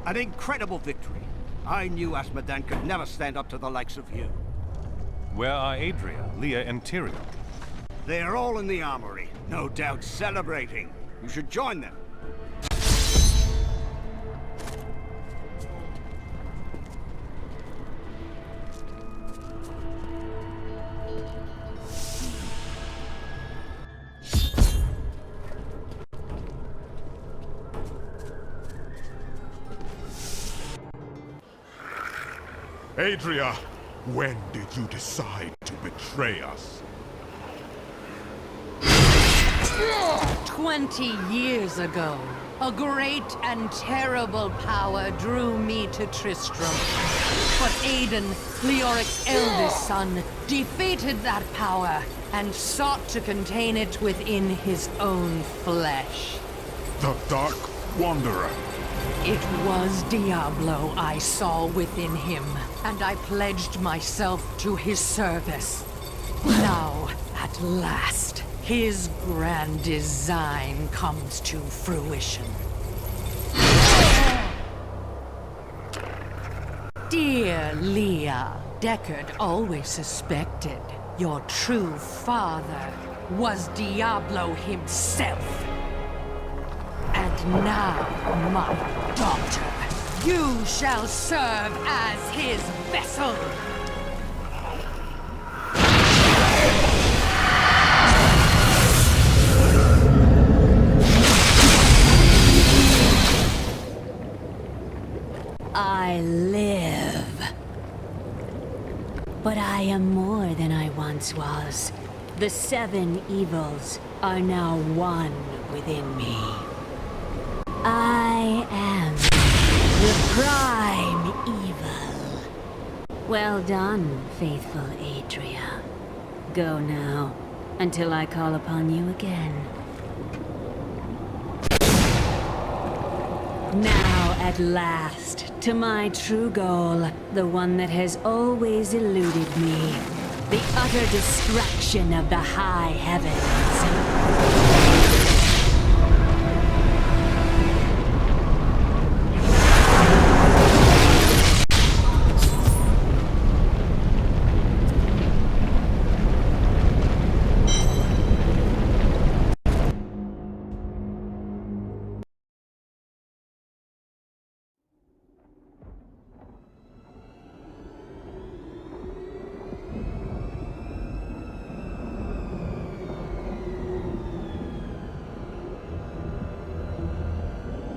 An incredible victory. I knew Asmodan could never stand up to the likes of you. Where are Adria, Leah, and Tyrion? They are all in the armory, no doubt celebrating. You should join them. Adria, when did you decide to betray us? 20 years ago, a great and terrible power drew me to Tristram. But Aiden, Leoric's eldest son, defeated that power and sought to contain it within his own flesh. The Dark Wanderer. It was Diablo I saw within him, and I pledged myself to his service. Now, at last, his grand design comes to fruition. Dear Leah, Deckard always suspected your true father was Diablo himself. And now, my daughter, you shall serve as his vessel. I live. But I am more than I once was. The 7 evils are now one within me. I am the prime evil. Well done, faithful Adria. Go now, until I call upon you again. Now, at last, to my true goal, the one that has always eluded me. The utter destruction of the high heavens.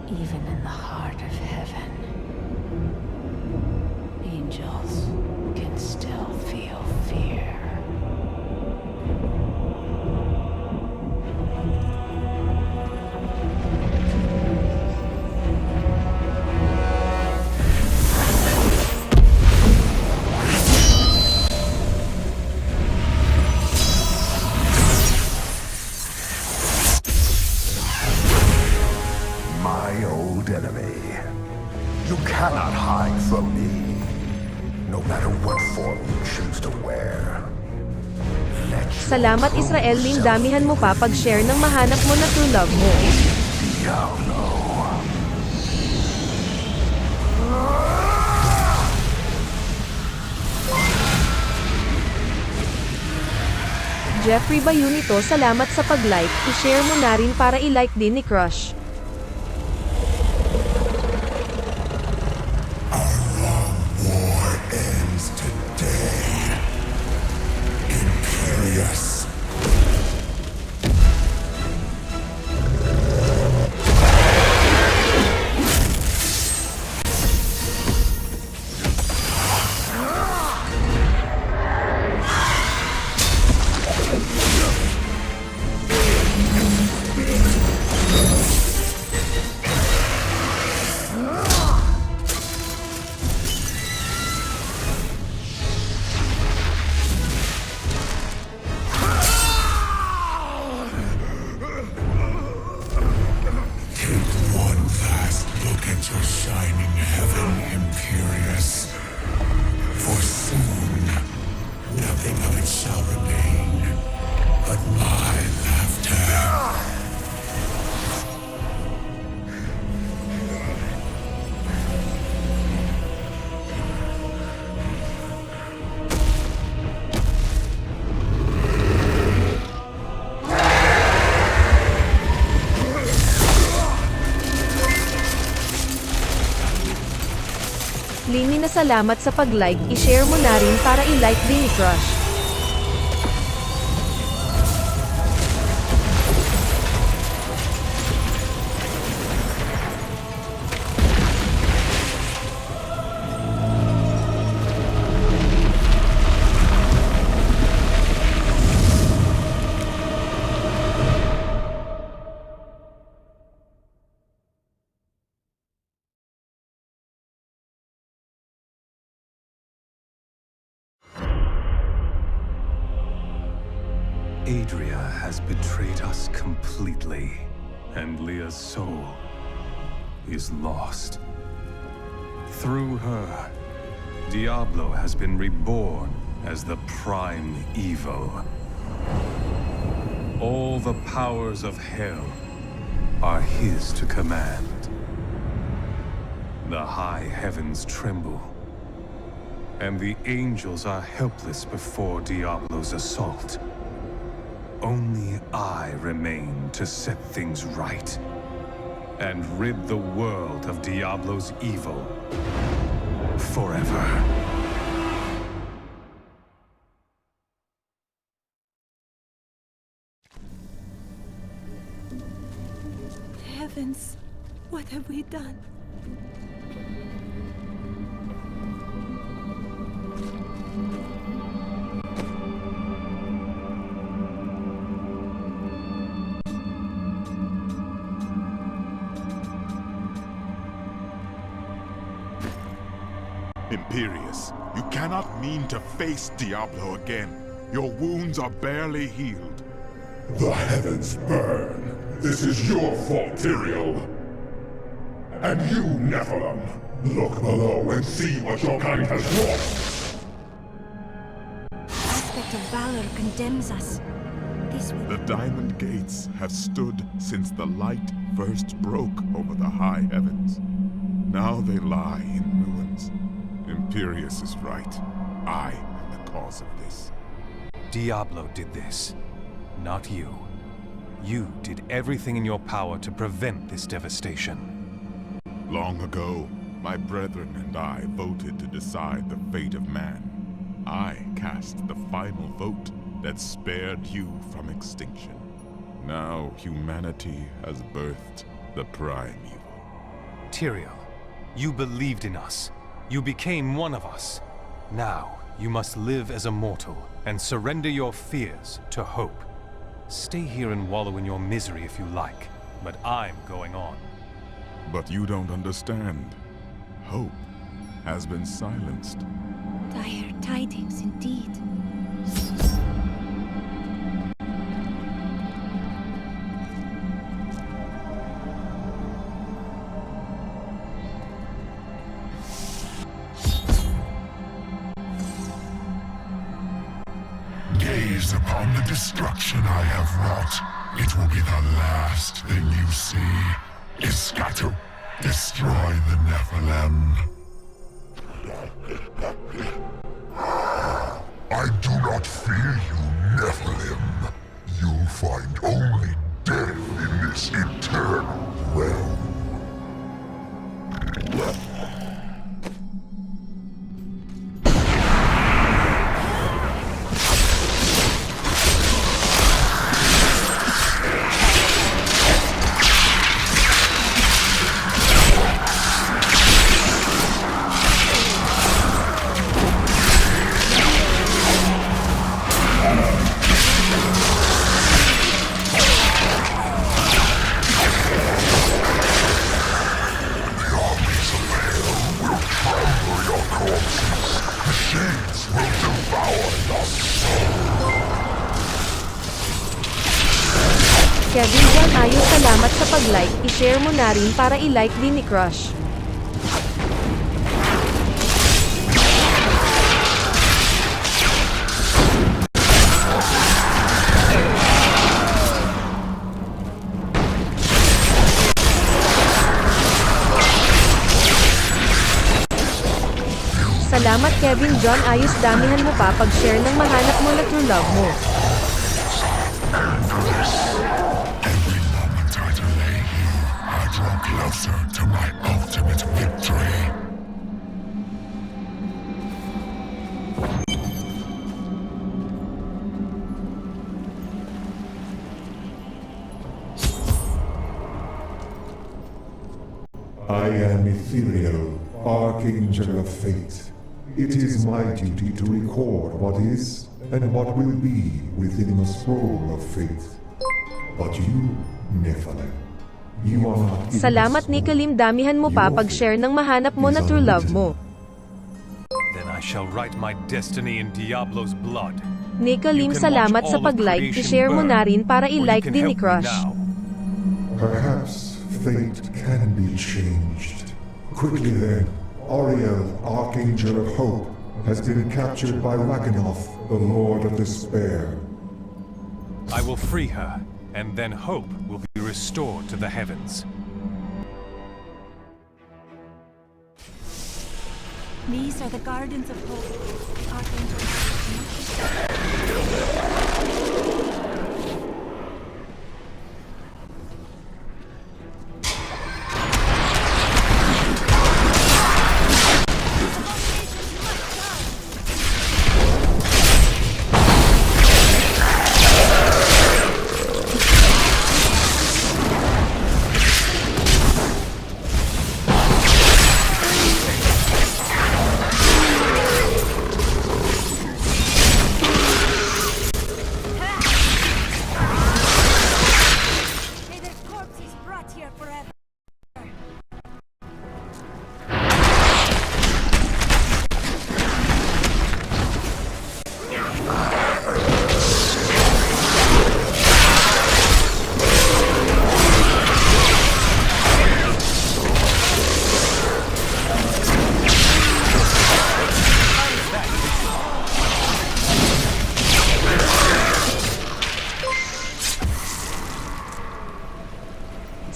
Even in the heart of heaven, angels can still feel fear. Enemy. You cannot hide from me, no matter what form you choose to wear. Salamat Israel, Lin, damihan mo pa pag-share ng mahanap mo na true love mo. Diablo. Jeffrey Bayunito, salamat sa pag-like, i-share mo na rin para i-like din ni Crush. salamat sa pag-like, i-share mo na rin para i-like din ni Crush. Adria has betrayed us completely, and Leah's soul is lost. Through her, Diablo has been reborn as the prime evil. All the powers of hell are his to command. The high heavens tremble, and the angels are helpless before Diablo's assault. Only I remain to set things right and rid the world of Diablo's evil forever. Heavens, what have we done? Imperius, you cannot mean to face Diablo again. Your wounds are barely healed. The heavens burn. This is your fault, Tyrael. And you, Nephilim, look below and see what your kind has wrought. Aspect of valor condemns us. This will... The Diamond Gates have stood since the light first broke over the high heavens. Now they lie in ruins. Imperius is right. I am the cause of this. Diablo did this, not you. You did everything in your power to prevent this devastation. Long ago, my brethren and I voted to decide the fate of man. I cast the final vote that spared you from extinction. Now humanity has birthed the prime evil. Tyrael, you believed in us. You became one of us. Now, you must live as a mortal and surrender your fears to hope. Stay here and wallow in your misery if you like, but I'm going on. But you don't understand. Hope has been silenced. Dire tidings indeed. Gaze upon the destruction I have wrought. It will be the last thing you see. Iskatu, destroy the Nephilim. I do not fear you, Nephilim. You'll find only death in this eternal realm. Kevin Juan Ayos, salamat sa pag-like, i-share mo na rin para i-like din ni Crush. Salamat Kevin John Ayos, damihan mo pa pag-share ng mahanap mo na true love mo. Every moment I delay you, I draw closer to my ultimate victory. I am Ethereal, Archangel of Fate. It is my duty to record what is and what will be within the scroll of fate. But you, Nephilim, you are not in Salamat the Nikalim, damihan mo pa pag-share ng mahanap mo na true love mo. Then I shall write my destiny in Diablo's blood. Nikalim, salamat sa pag-like, i-share mo na rin para i-like din ni Crush. Perhaps fate can be changed. Quickly then, Ariel, Archangel of Hope, has been captured by Rakanoth, the Lord of Despair. I will free her, and then hope will be restored to the heavens. These are the Gardens of Hope. Archangel.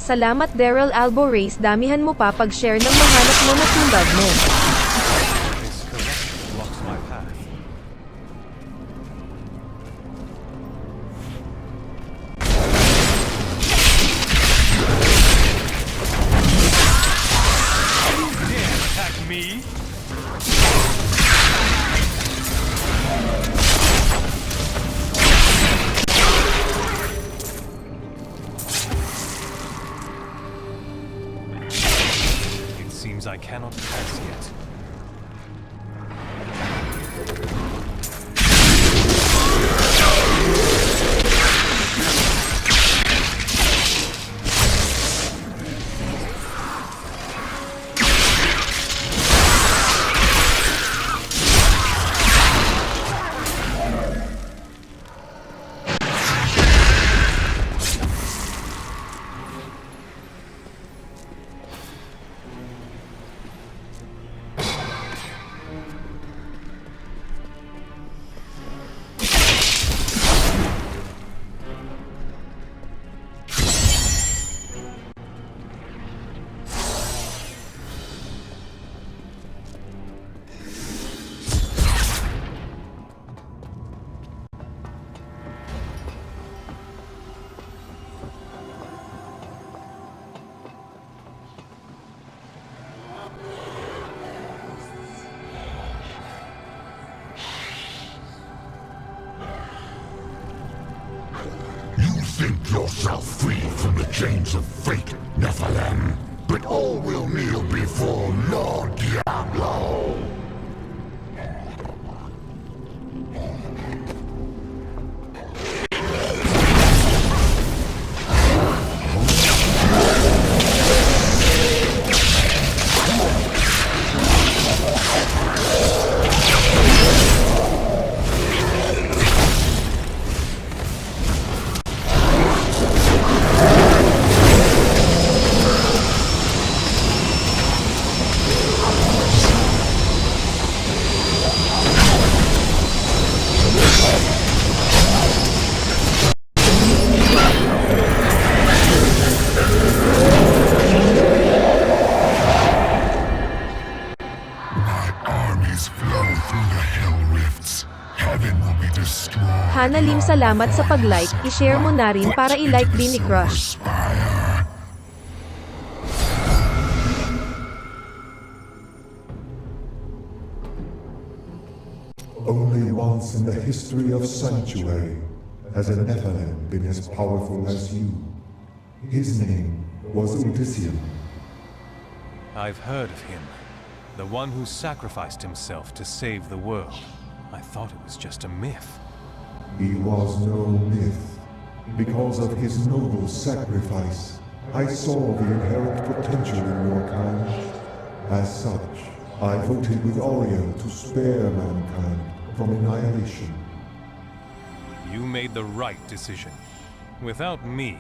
Salamat Daryl Albo Race, damihan mo pa pag-share ng mahanap mo na true love mo. This corruption blocks my path. You dare attack me? Seems I cannot pass yet. Think yourself free from the chains of fate, Nephilim, but all will kneel before Lord Diablo. Hanalim, salamat sa pag-like, i-share mo na rin para i-like din ni Crush. Only once in the history of Sanctuary has a Nephilim been as powerful as you. His name was Odysseum. I've heard of him. The one who sacrificed himself to save the world. I thought it was just a myth. He was no myth. Because of his noble sacrifice, I saw the inherent potential in your kind. As such, I voted with Oriel to spare mankind from annihilation. You made the right decision. Without me,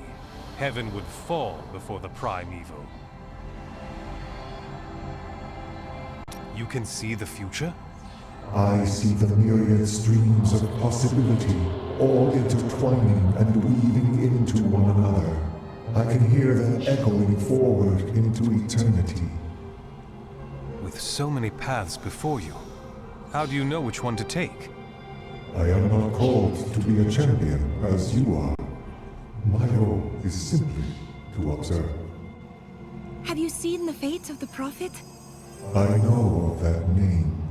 heaven would fall before the primeval. You can see the future? I see the myriad streams of possibility, all intertwining and weaving into one another. I can hear them echoing forward into eternity. With so many paths before you, how do you know which one to take? I am not called to be a champion as you are. My role is simply to observe. Have you seen the fates of the Prophet? I know of that name,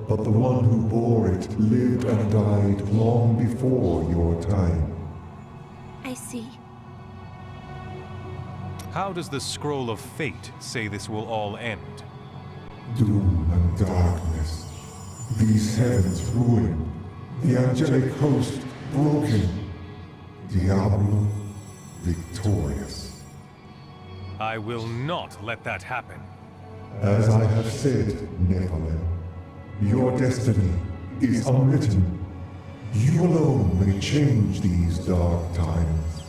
but the one who bore it lived and died long before your time. I see. How does the Scroll of Fate say this will all end? Doom and darkness. These heavens ruined. The angelic host broken. Diablo victorious. I will not let that happen. As I have said, Nephilim, your destiny is unwritten. You alone may change these dark times.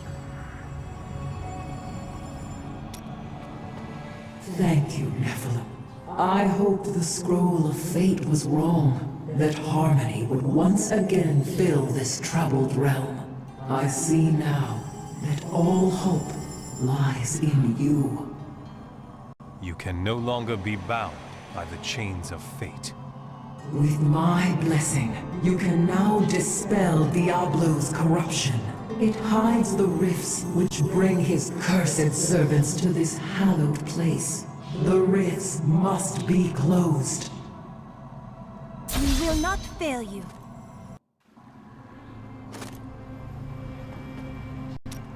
Thank you, Nephilim. I hoped the Scroll of Fate was wrong, that harmony would once again fill this troubled realm. I see now that all hope lies in you. You can no longer be bound by the chains of fate. With my blessing, you can now dispel Diablo's corruption. It hides the rifts which bring his cursed servants to this hallowed place. The rifts must be closed. We will not fail you.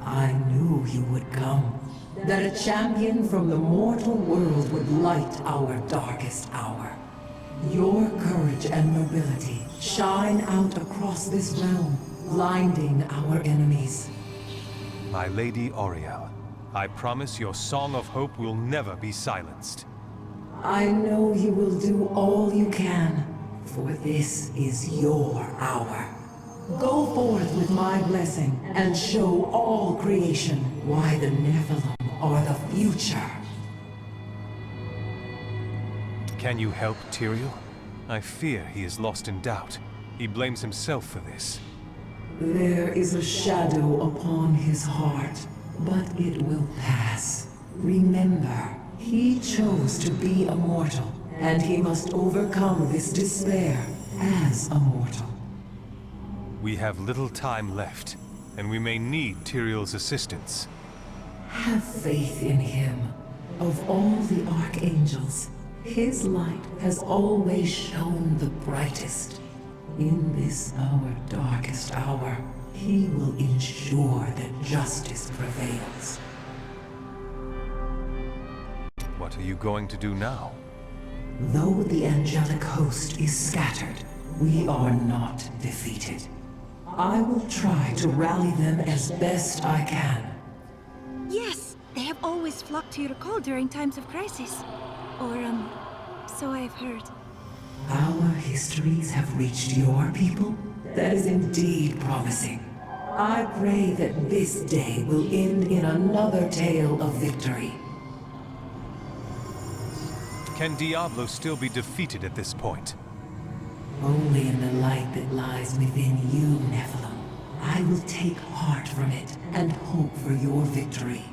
I knew you would come. That a champion from the mortal world would light our darkest hour. Your courage and nobility shine out across this realm, blinding our enemies. My Lady Oriel, I promise your song of hope will never be silenced. I know you will do all you can, for this is your hour. Go forth with my blessing and show all creation why the Nephilim are the future. Can you help Tyrael? I fear he is lost in doubt. He blames himself for this. There is a shadow upon his heart, but it will pass. Remember, he chose to be a mortal, and he must overcome this despair as a mortal. We have little time left, and we may need Tyrael's assistance. Have faith in him. Of all the archangels, his light has always shone the brightest. In this our darkest hour, he will ensure that justice prevails. What are you going to do now? Though the angelic host is scattered, we are not defeated. I will try to rally them as best I can. Yes, they have always flocked to your call during times of crisis. Or, so I've heard. Our histories have reached your people? That is indeed promising. I pray that this day will end in another tale of victory. Can Diablo still be defeated at this point? Only in the light that lies within you, Nephilim. I will take heart from it and hope for your victory.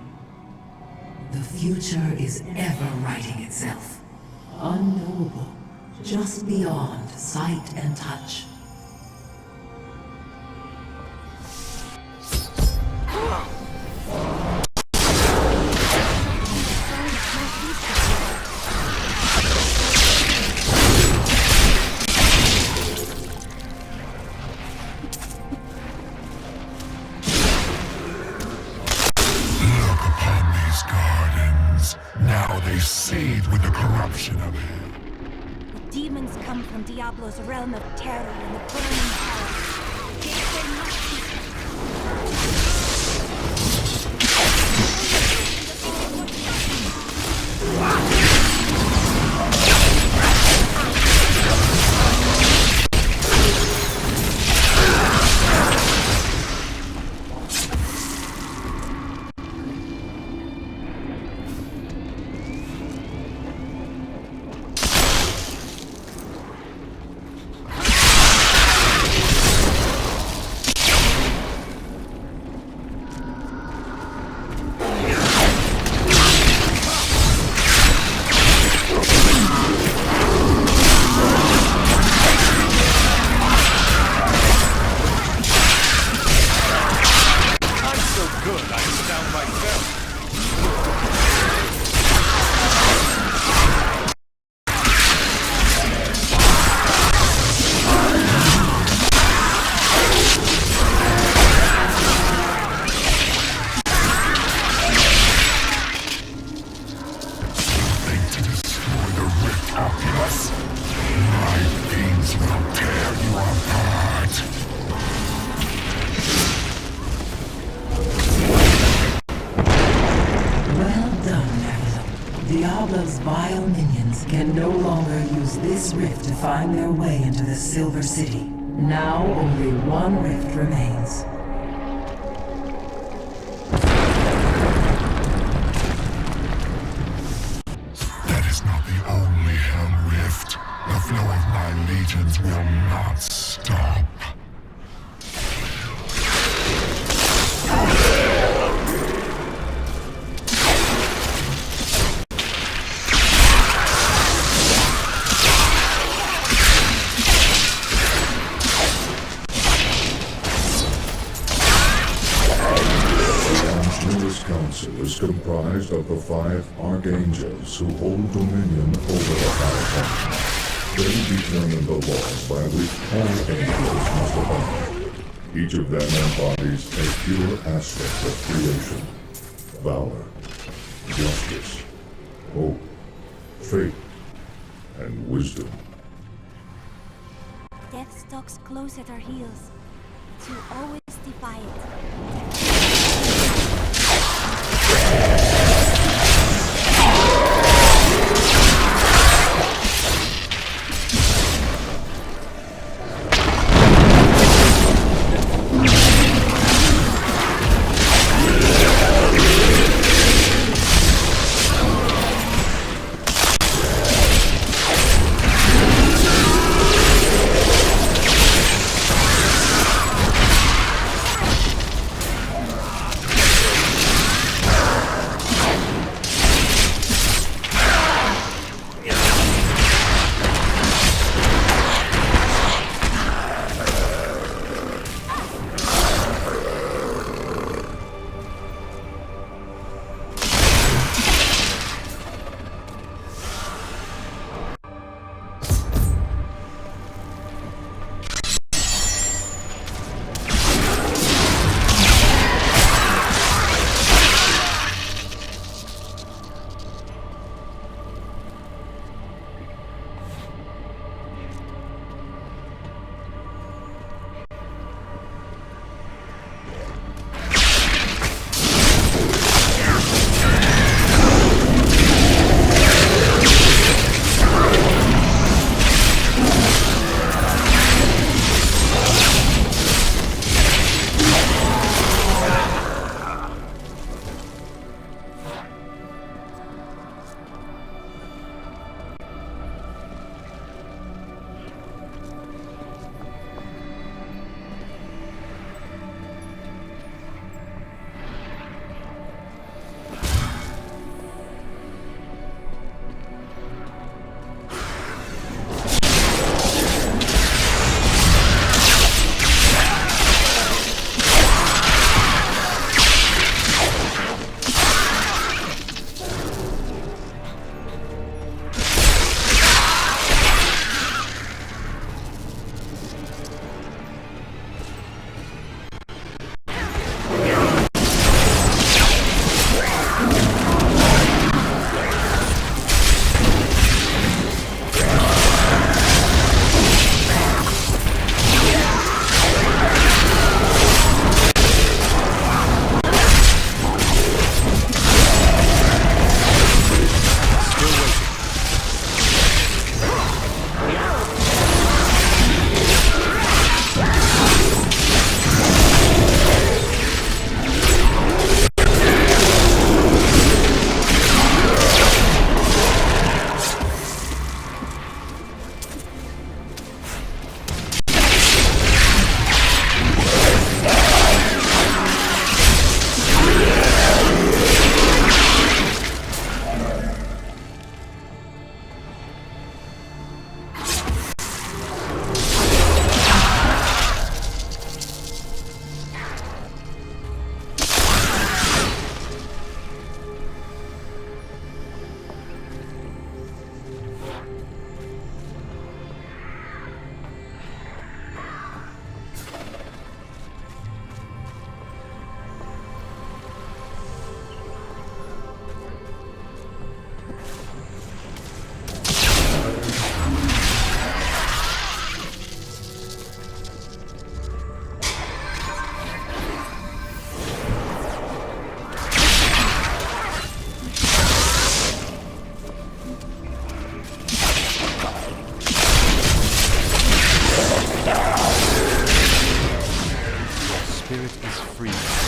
The future is ever writing itself. Unknowable, just beyond sight and touch. Now they seethe with the corruption of hell. The demons come from Diablo's realm of terror and the burning hell. They will not be Diablo's vile minions can no longer use this rift to find their way into the Silver City. Now only one rift remains. That is not the only Hell Rift. The flow of my legions will not stop. Council is comprised of the 5 archangels who hold dominion over the High Heaven. They determine the laws by which all angels must abide. Each of them embodies a pure aspect of creation: valor, justice, hope, faith, and wisdom. Death stalks close at our heels, but you always defy it. spirit is free.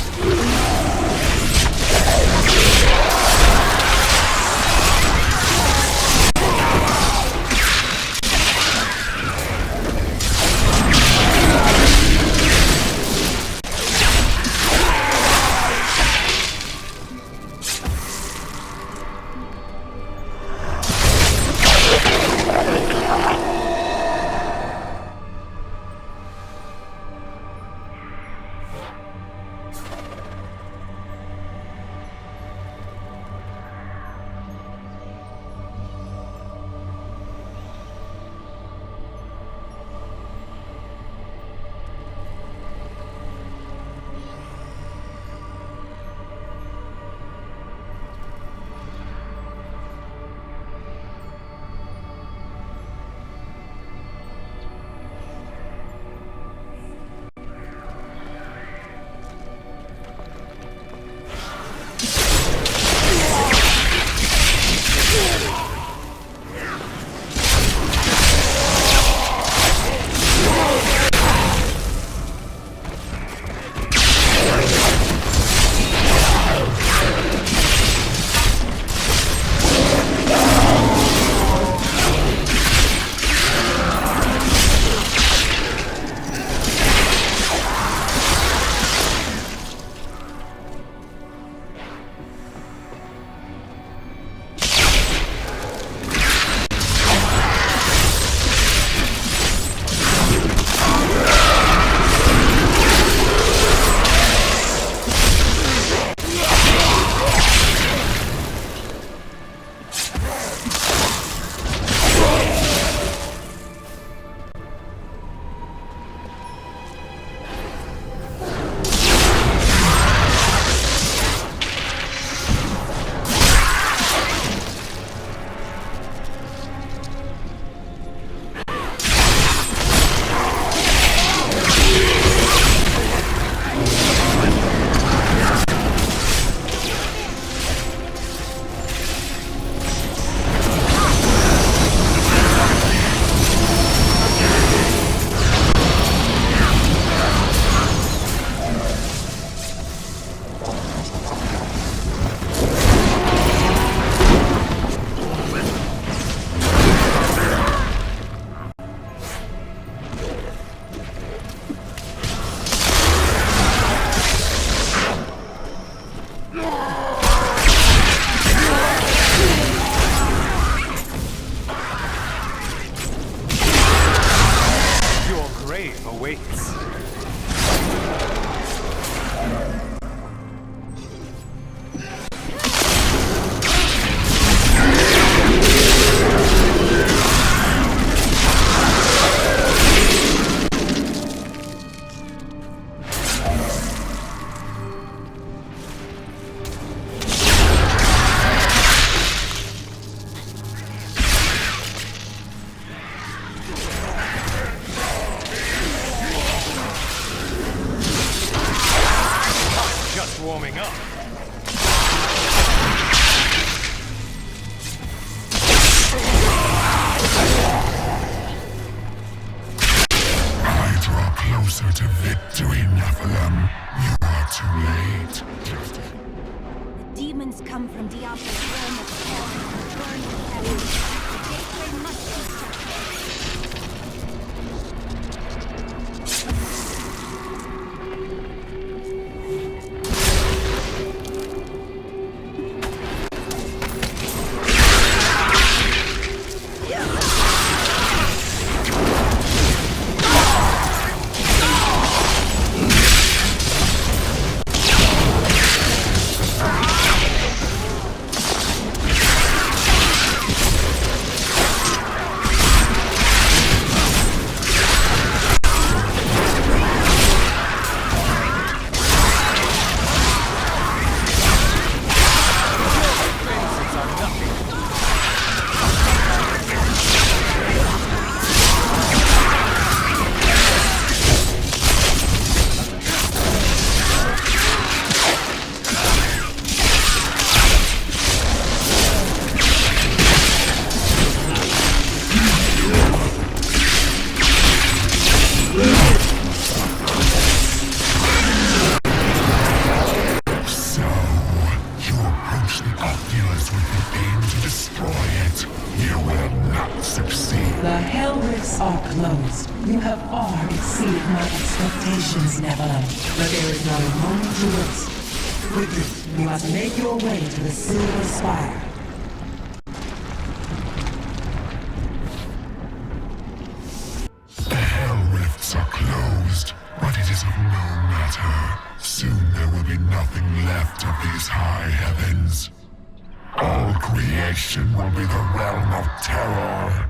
warming up. I draw closer to victory, Nephilim. You are too late. The demons come from Diablo's realm of hell and burn in hell. The gateway must be shut. exceeded my expectations, Nephilim, but there is not a moment to waste. Quickly, you must make your way to the Silver Spire. The Hell Rifts are closed, but it is of no matter. Soon there will be nothing left of these high heavens. All creation will be the realm of terror.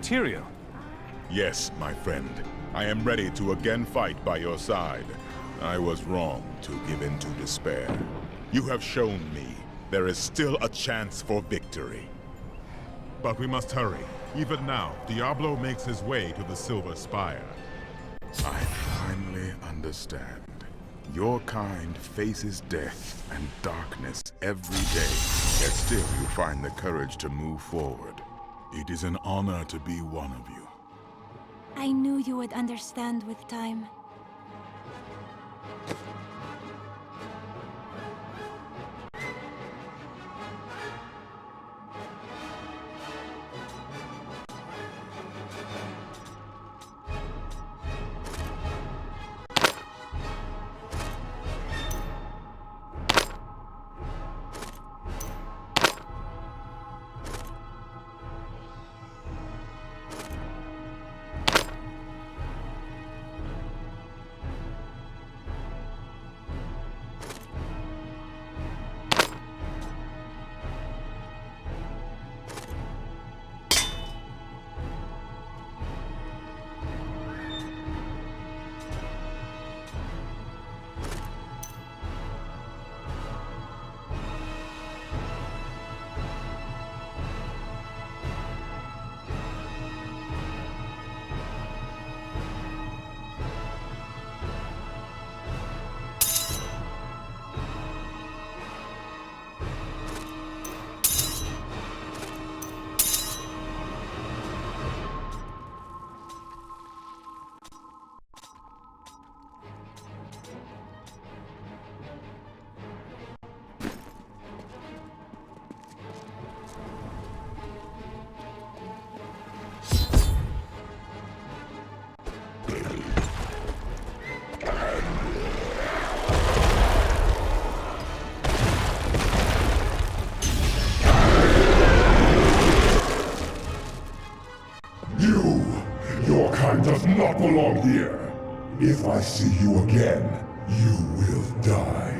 Tyrael. Yes, my friend. I am ready to again fight by your side. I was wrong to give in to despair. You have shown me there is still a chance for victory. But we must hurry. Even now, Diablo makes his way to the Silver Spire. I finally understand. Your kind faces death and darkness every day, yet still you find the courage to move forward. It is an honor to be one of you. I knew you would understand with time. Your kind does not belong here. If I see you again, you will die.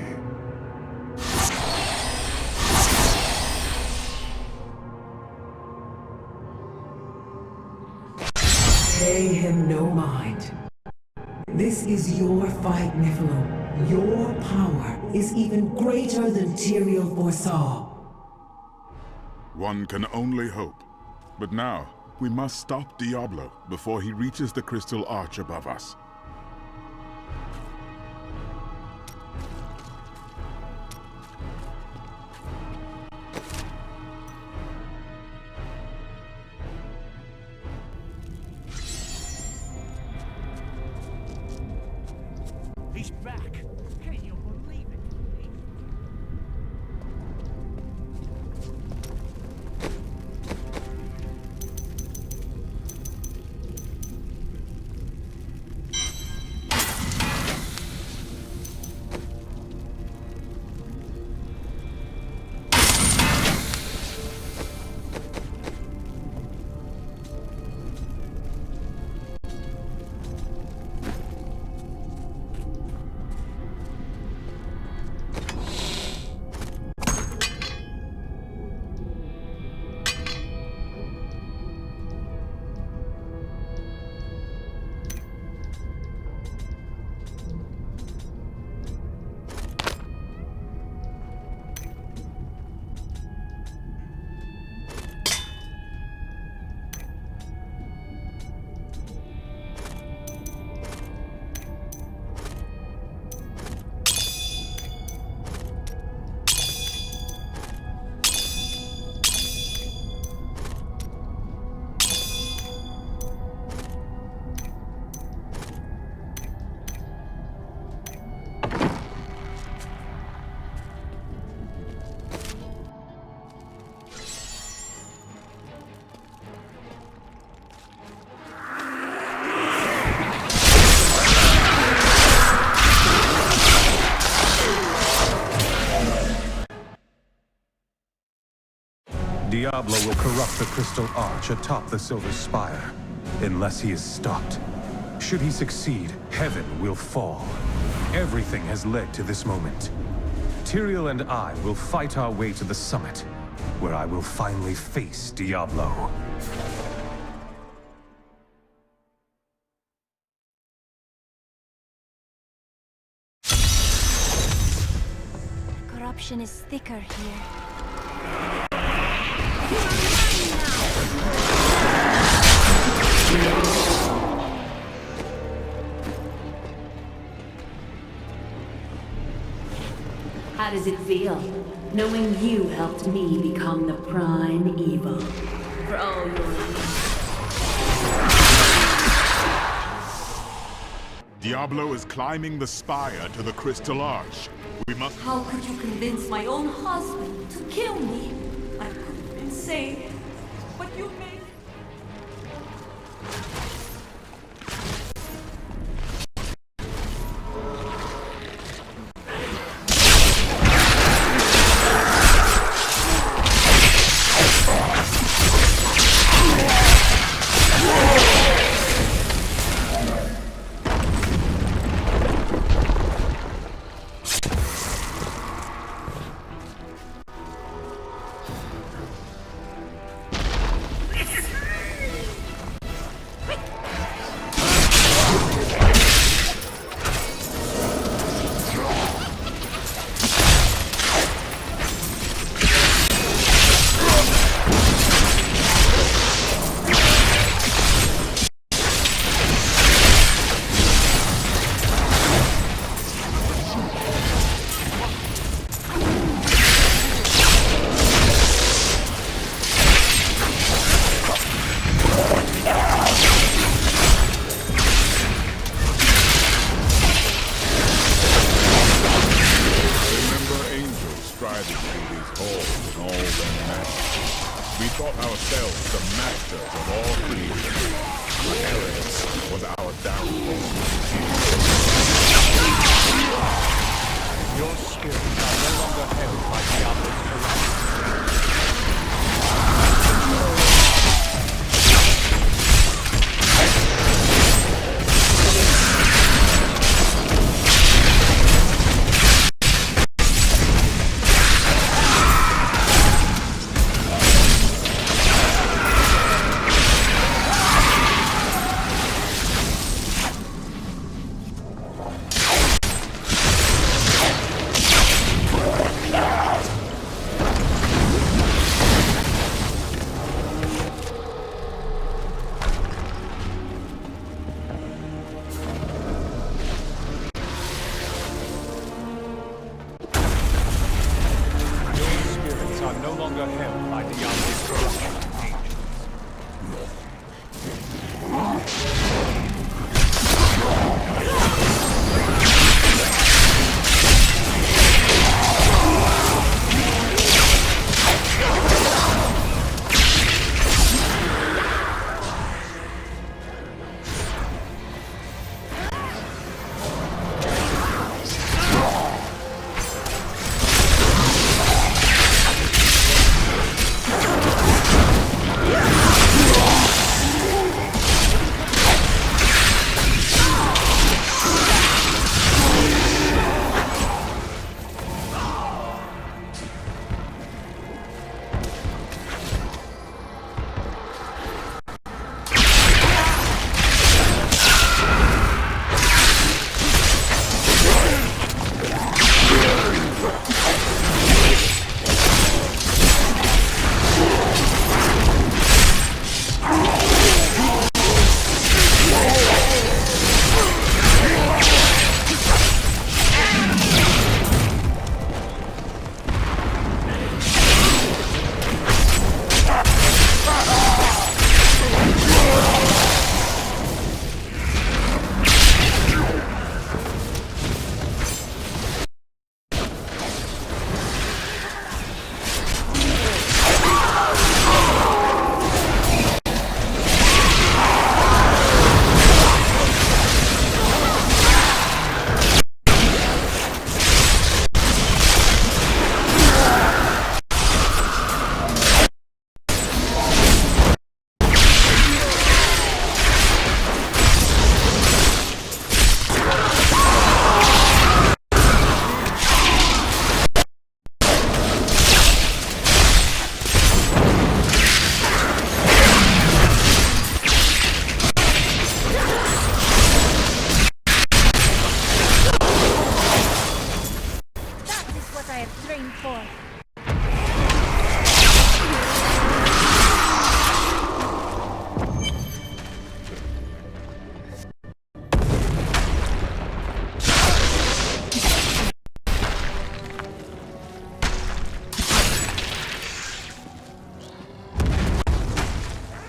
Pay him no mind. This is your fight, Nephilim. Your power is even greater than Tyrael foresaw. One can only hope. But now, we must stop Diablo before he reaches the crystal arch above us. He's back. Can you believe it? Diablo will corrupt the crystal arch atop the silver spire, unless he is stopped. Should he succeed, heaven will fall. Everything has led to this moment. Tyrael and I will fight our way to the summit, where I will finally face Diablo. Corruption is thicker here. How does it feel, knowing you helped me become the prime evil? For all your Diablo is climbing the spire to the crystal arch. We must... How could you convince my own husband to kill me? I could have been saved, but you made... trained for.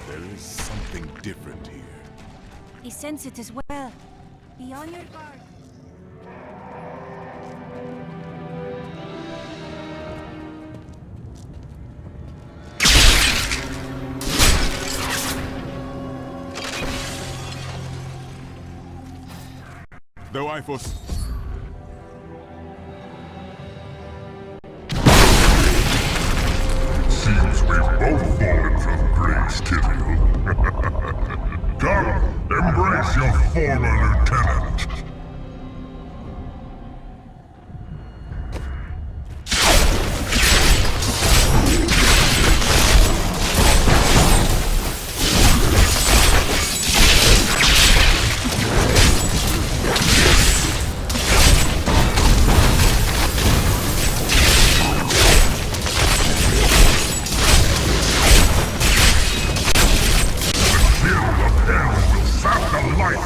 There is something different here. I sense it as well. Be on your guard. Though I foresee... Seems we've both fallen from grace, Tyrael. Come, embrace your former lieutenant.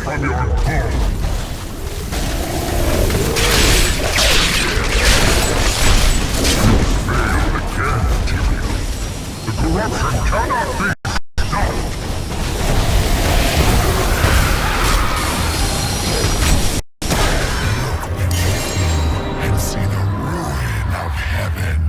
From your home. Failed again, Tyrael. The corruption cannot be stopped. And see the ruin of heaven.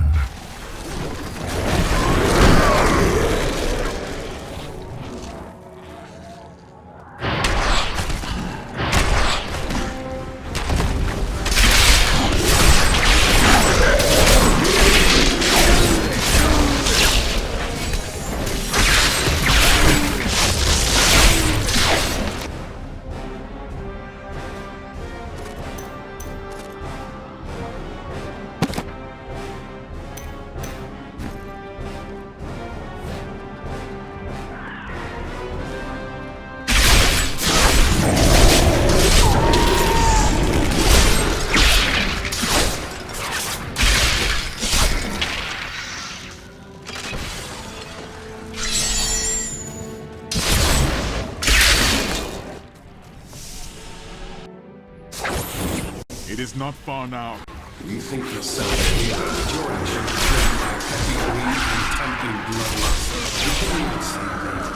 It is not far now. You think yourself a hero, but you're actually driven by petty greed and tempting bloodlust. You can't even see that.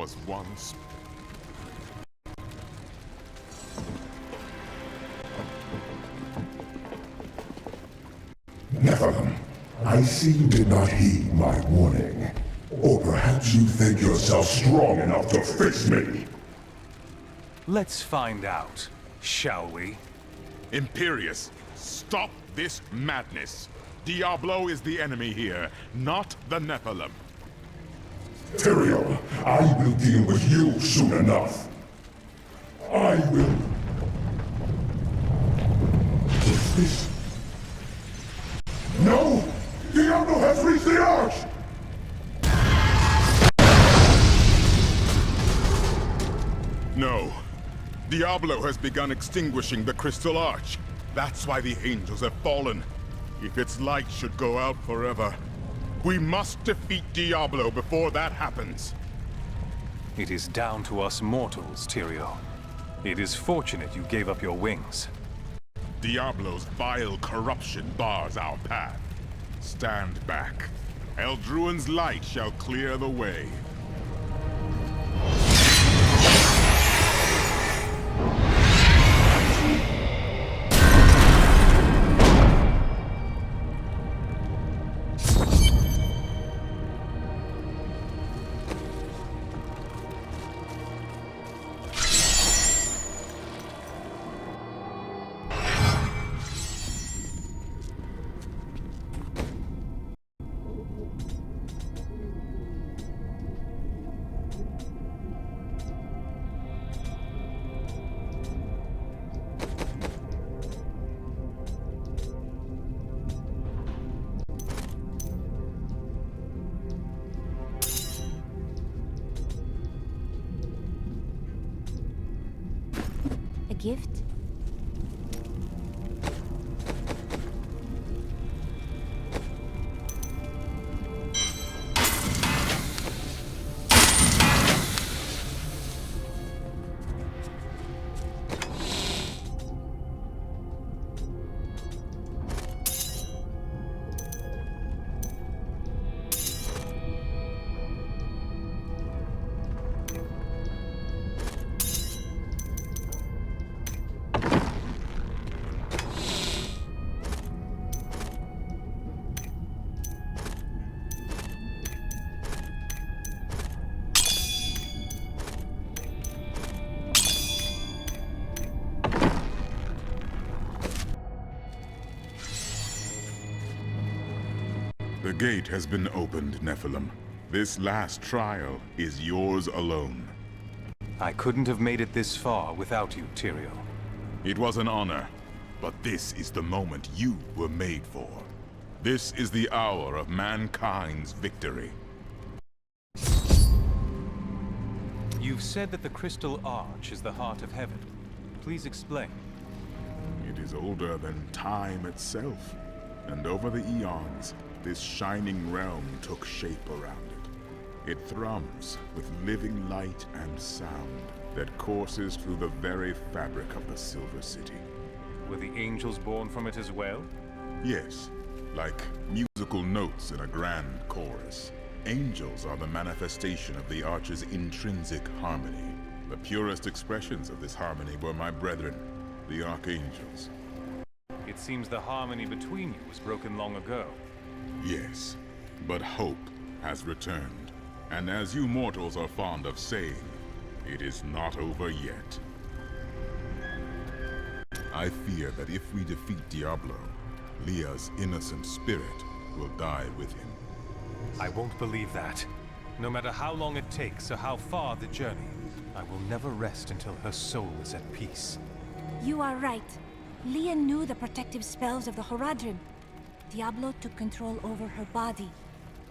was once... Nephilim, I see you did not heed my warning. Or perhaps you think yourself strong enough to face me. Let's find out, shall we? Imperius, stop this madness. Diablo is the enemy here, not the Nephilim. Tyrael, I will deal with you soon enough. I will... Is this... No! Diablo has reached the Arch! No. Diablo has begun extinguishing the Crystal Arch. That's why the angels have fallen. If its light should go out forever, we must defeat Diablo before that happens. It is down to us mortals, Tyrael. It is fortunate you gave up your wings. Diablo's vile corruption bars our path. Stand back. Eldruin's light shall clear the way. A gift? The gate has been opened, Nephilim. This last trial is yours alone. I couldn't have made it this far without you, Tyrael. It was an honor, but this is the moment you were made for. This is the hour of mankind's victory. You've said that the Crystal Arch is the heart of heaven. Please explain. It is older than time itself, and over the eons, this shining realm took shape around it. It thrums with living light and sound that courses through the very fabric of the Silver City. Were the angels born from it as well? Yes, like musical notes in a grand chorus. Angels are the manifestation of the Arch's intrinsic harmony. The purest expressions of this harmony were my brethren, the Archangels. It seems the harmony between you was broken long ago. Yes, but hope has returned. And as you mortals are fond of saying, it is not over yet. I fear that if we defeat Diablo, Leah's innocent spirit will die with him. I won't believe that. No matter how long it takes or how far the journey, I will never rest until her soul is at peace. You are right. Leah knew the protective spells of the Horadrim. Diablo took control over her body,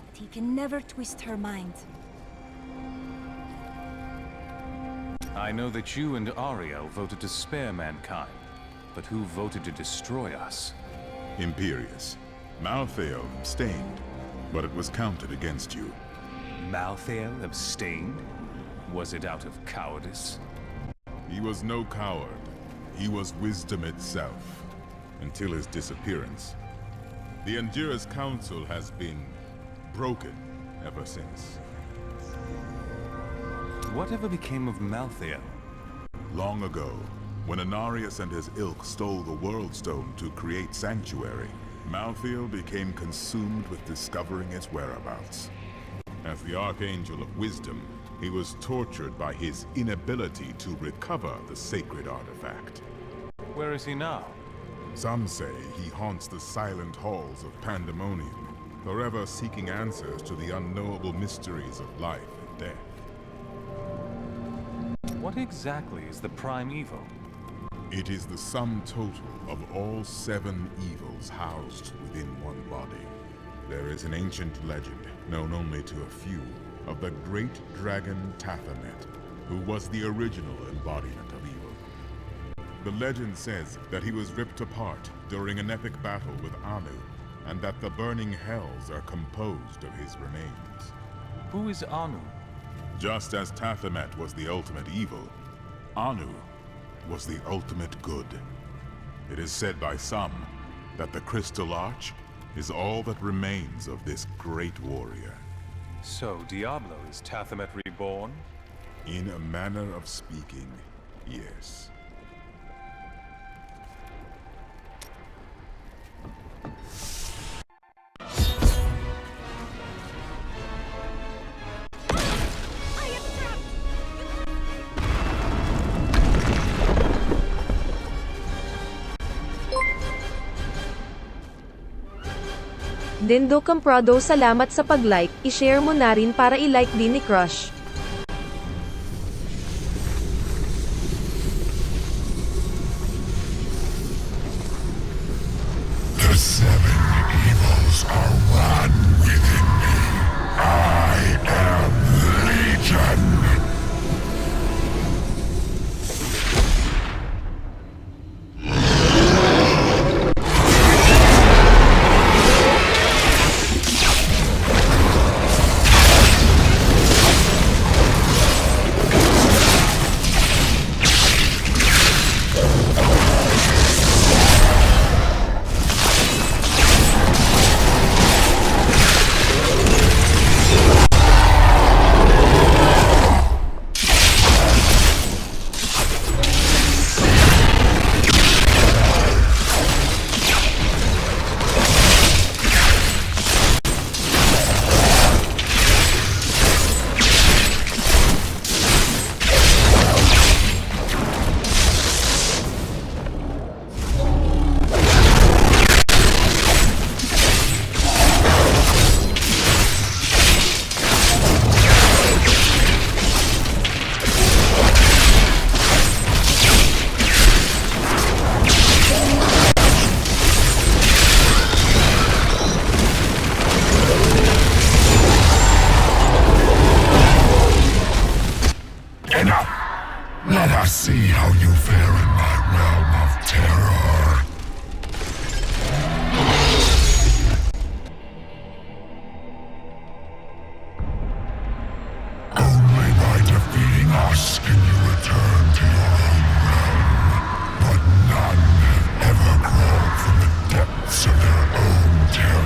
but he can never twist her mind. I know that you and Ariel voted to spare mankind, but who voted to destroy us? Imperius. Malthael abstained, but it was counted against you. Malthael abstained? Was it out of cowardice? He was no coward. He was wisdom itself, until his disappearance. The Endura's council has been broken ever since. Whatever became of Malthael? Long ago, when Anarius and his ilk stole the World Stone to create Sanctuary, Malthael became consumed with discovering its whereabouts. As the Archangel of Wisdom, he was tortured by his inability to recover the sacred artifact. Where is he now? Some say he haunts the silent halls of Pandemonium, forever seeking answers to the unknowable mysteries of life and death. What exactly is the Prime Evil? It is the sum total of all 7 evils housed within one body. There is an ancient legend, known only to a few, of the great dragon Tathamet, who was the original embodiment of evil. The legend says that he was ripped apart during an epic battle with Anu, and that the burning hells are composed of his remains. Who is Anu? Just as Tathamet was the ultimate evil, Anu was the ultimate good. It is said by some that the Crystal Arch is all that remains of this great warrior. So Diablo is Tathamet reborn? In a manner of speaking, yes. Dendo Camprado, salamat sa pag-like, i-share mo na rin para i-like din ni Crush. The 7 evils are one within me. I am Legion. Let us see how you fare in my realm of terror. Only by defeating us can you return to your own realm. But none have ever crawled from the depths of their own terror.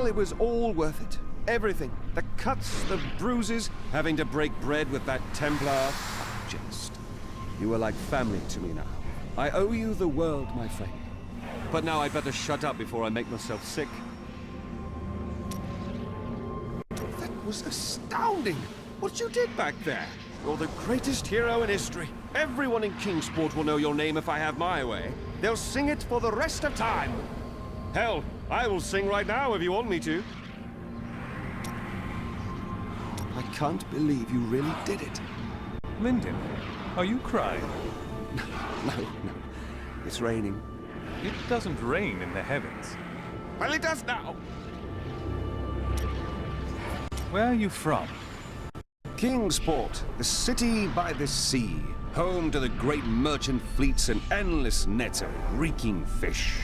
Well, it was all worth it. Everything. The cuts, the bruises, having to break bread with that Templar. Just. You are like family to me now. I owe you the world, my friend. But now I better shut up before I make myself sick. That was astounding! What you did back there! You're the greatest hero in history. Everyone in Kingsport will know your name if I have my way. They'll sing it for the rest of time. Hell, I will sing right now if you want me to. I can't believe you really did it. Lyndon, are you crying? No. It's raining. It doesn't rain in the heavens. Well, it does now. Where are you from? Kingsport, the city by the sea. Home to the great merchant fleets and endless nets of reeking fish.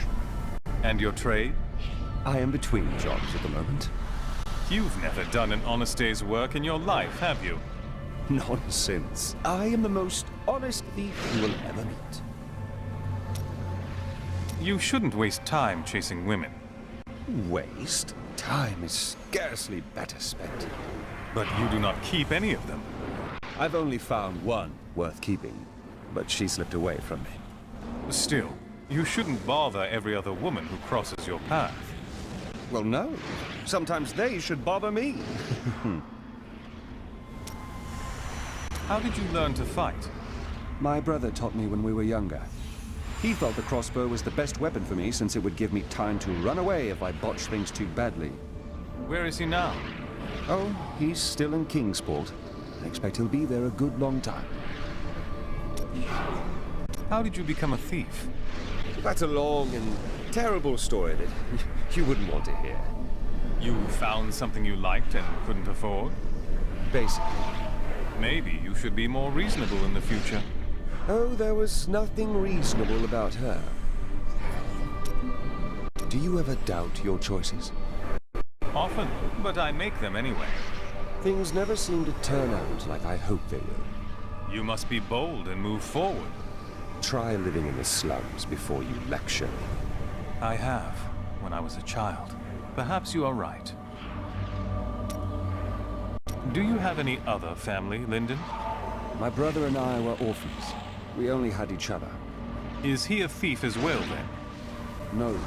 And your trade? I am between jobs at the moment. You've never done an honest day's work in your life, have you? Nonsense. I am the most honest thief you will ever meet. You shouldn't waste time chasing women. Waste? Time is scarcely better spent. But you do not keep any of them. I've only found one worth keeping, but she slipped away from me. Still, you shouldn't bother every other woman who crosses your path. Well, no. Sometimes they should bother me. How did you learn to fight? My brother taught me when we were younger. He thought the crossbow was the best weapon for me since it would give me time to run away if I botched things too badly. Where is he now? Oh, he's still in Kingsport. I expect he'll be there a good long time. How did you become a thief? That's a long and terrible story that you wouldn't want to hear. You found something you liked and couldn't afford? Basically. Maybe you should be more reasonable in the future. Oh, there was nothing reasonable about her. Do you ever doubt your choices? Often, but I make them anyway. Things never seem to turn out like I hope they will. You must be bold and move forward. Try living in the slums before you lecture me. I have, when I was a child. Perhaps you are right. Do you have any other family, Lyndon? My brother and I were orphans. We only had each other. Is he a thief as well, then? No.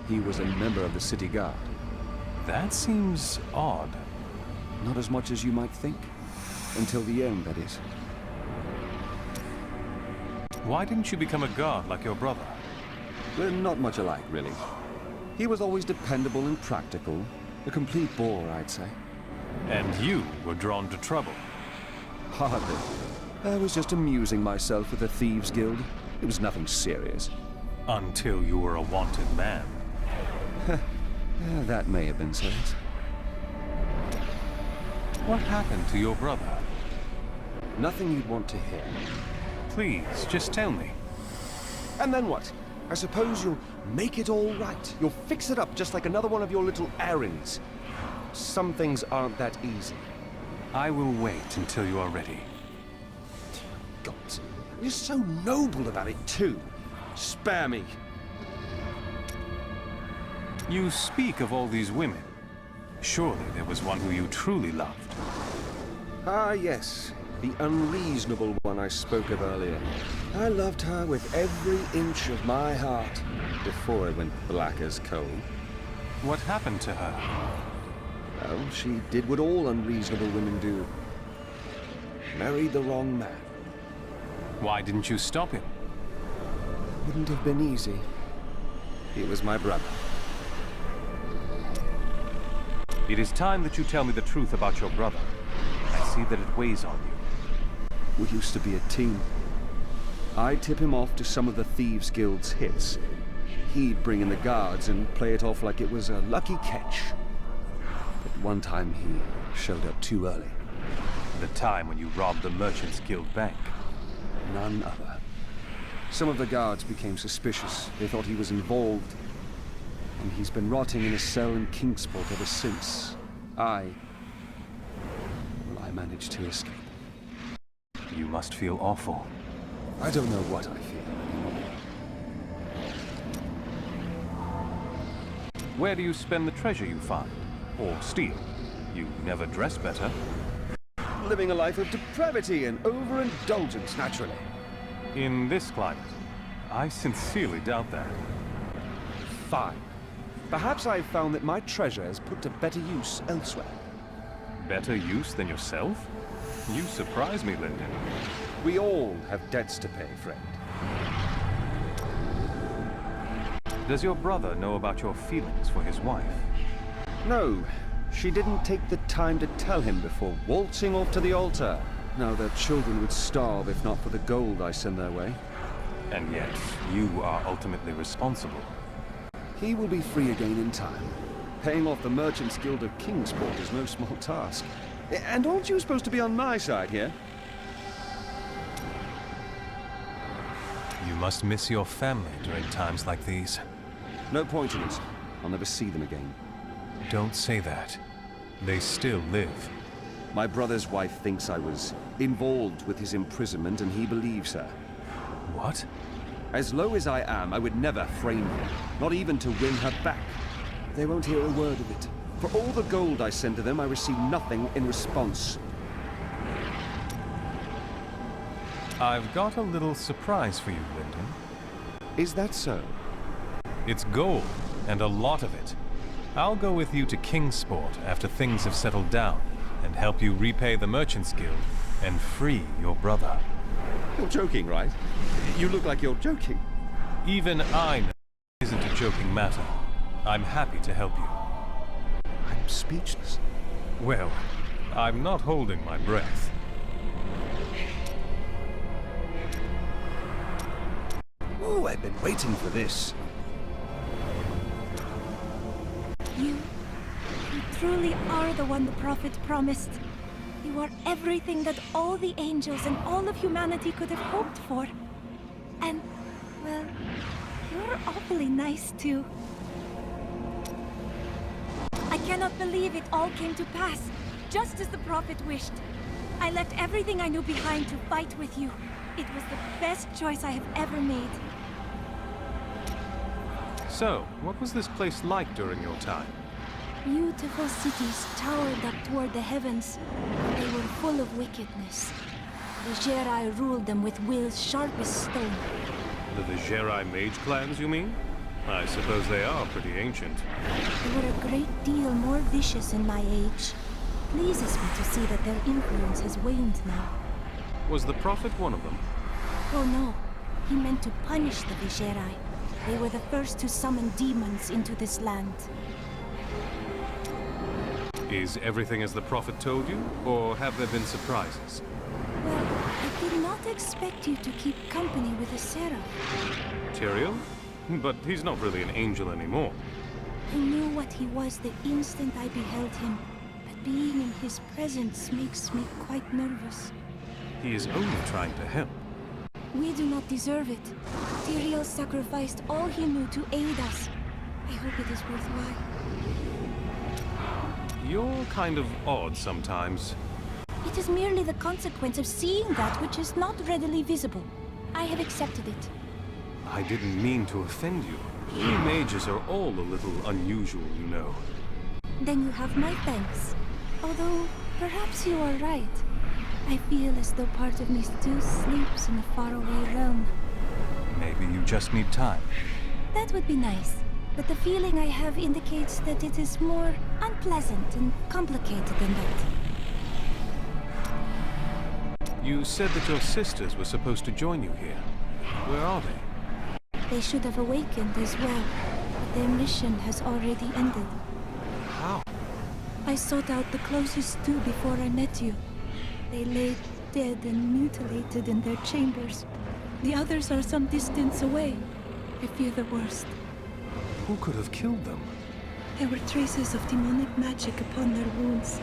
He was a member of the city guard. That seems odd. Not as much as you might think. Until the end, that is. Why didn't you become a guard like your brother? We're not much alike, really. He was always dependable and practical. A complete bore, I'd say. And you were drawn to trouble? Hardly. I was just amusing myself with the Thieves' Guild. It was nothing serious. Until you were a wanted man. That may have been said. What happened to your brother? Nothing you'd want to hear. Please, just tell me. And then what? I suppose you'll make it all right. You'll fix it up just like another one of your little errands. Some things aren't that easy. I will wait until you are ready. God, you're so noble about it too. Spare me. You speak of all these women. Surely there was one who you truly loved. Ah, yes. The unreasonable one I spoke of earlier. I loved her with every inch of my heart before it went black as coal. What happened to her? Well, she did what all unreasonable women do. Married the wrong man. Why didn't you stop him? Wouldn't have been easy. He was my brother. It is time that you tell me the truth about your brother. I see that it weighs on you. We used to be a team. I'd tip him off to some of the Thieves' Guild's hits. He'd bring in the guards and play it off like it was a lucky catch. But one time he showed up too early. The time when you robbed the Merchants Guild bank. None other. Some of the guards became suspicious. They thought he was involved. And he's been rotting in a cell in Kingsport ever since. I managed to escape. You must feel awful. I don't know what I feel anymore. Where do you spend the treasure you find? Or steal? You never dress better. Living a life of depravity and overindulgence, naturally. In this climate, I sincerely doubt that. Fine. Perhaps I've found that my treasure is put to better use elsewhere. Better use than yourself? You surprise me, Lyndon. We all have debts to pay, friend. Does your brother know about your feelings for his wife? No, she didn't take the time to tell him before waltzing off to the altar. Now their children would starve if not for the gold I send their way. And yet, you are ultimately responsible. He will be free again in time. Paying off the Merchants Guild of Kingsport is no small task. And aren't you supposed to be on my side here? You must miss your family during times like these. No point in it. I'll never see them again. Don't say that. They still live. My brother's wife thinks I was involved with his imprisonment, and he believes her. What? As low as I am, I would never frame her, not even to win her back. They won't hear a word of it. For all the gold I send to them, I receive nothing in response. I've got a little surprise for you, Lyndon. Is that so? It's gold, and a lot of it. I'll go with you to Kingsport after things have settled down, and help you repay the Merchants Guild and free your brother. You're joking, right? You look like you're joking. Even I know it isn't a joking matter. I'm happy to help you. I'm speechless. Well, I'm not holding my breath. Oh, I've been waiting for this. You truly are the one the prophet promised. You are everything that all the angels and all of humanity could have hoped for. And, well, you're awfully nice too. I cannot believe it all came to pass, just as the prophet wished. I left everything I knew behind to fight with you. It was the best choice I have ever made. So, what was this place like during your time? Beautiful cities towered up toward the heavens. They were full of wickedness. The Jedi ruled them with wills sharp as stone. The Vigerai mage clans, you mean? I suppose they are pretty ancient. They were a great deal more vicious in my age. Pleases me to see that their influence has waned now. Was the prophet one of them? Oh no, he meant to punish the Vigerai. They were the first to summon demons into this land. Is everything as the prophet told you, or have there been surprises? Well, I did not expect you to keep company with a seraph. Tyrael? But he's not really an angel anymore. I knew what he was the instant I beheld him, but being in his presence makes me quite nervous. He is only trying to help. We do not deserve it. Tyrael sacrificed all he knew to aid us. I hope it is worthwhile. You're kind of odd sometimes. It is merely the consequence of seeing that which is not readily visible. I have accepted it. I didn't mean to offend you. We mages are all a little unusual, you know. Then you have my thanks. Although, perhaps you are right. I feel as though part of me still sleeps in a faraway realm. Maybe you just need time. That would be nice. But the feeling I have indicates that it is more unpleasant and complicated than that. You said that your sisters were supposed to join you here. Where are they? They should have awakened as well, but their mission has already ended. How? I sought out the closest two before I met you. They lay dead and mutilated in their chambers. The others are some distance away. I fear the worst. Who could have killed them? There were traces of demonic magic upon their wounds.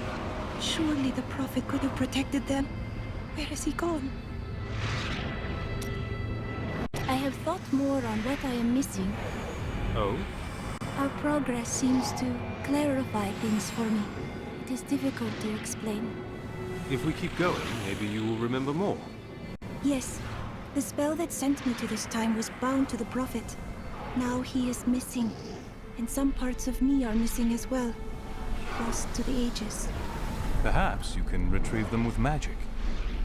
Surely the prophet could have protected them. Where has he gone? I have thought more on what I am missing. Oh? Our progress seems to clarify things for me. It is difficult to explain. If we keep going, maybe you will remember more. Yes. The spell that sent me to this time was bound to the prophet. Now he is missing. And some parts of me are missing as well. Lost to the ages. Perhaps you can retrieve them with magic.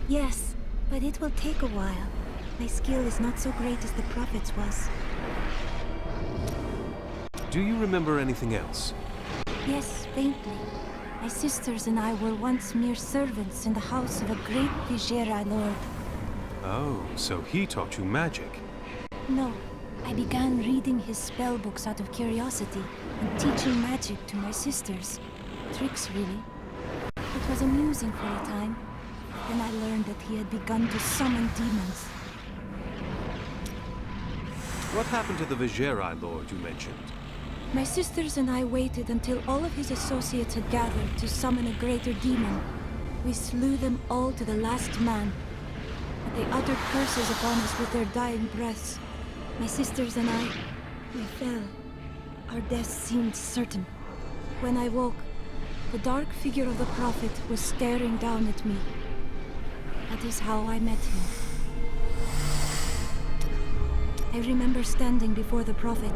Yes, but it will take a while. My skill is not so great as the Prophet's was. Do you remember anything else? Yes, faintly. My sisters and I were once mere servants in the house of a great Vizhera lord. Oh, so he taught you magic. No, I began reading his spell books out of curiosity and teaching magic to my sisters. Tricks, really. It was amusing for a time. Then I learned that he had begun to summon demons. What happened to the Vizhera lord you mentioned? My sisters and I waited until all of his associates had gathered to summon a greater demon. We slew them all to the last man. But they uttered curses upon us with their dying breaths. My sisters and I, we fell. Our deaths seemed certain. When I woke, the dark figure of the Prophet was staring down at me. That is how I met him. I remember standing before the Prophet,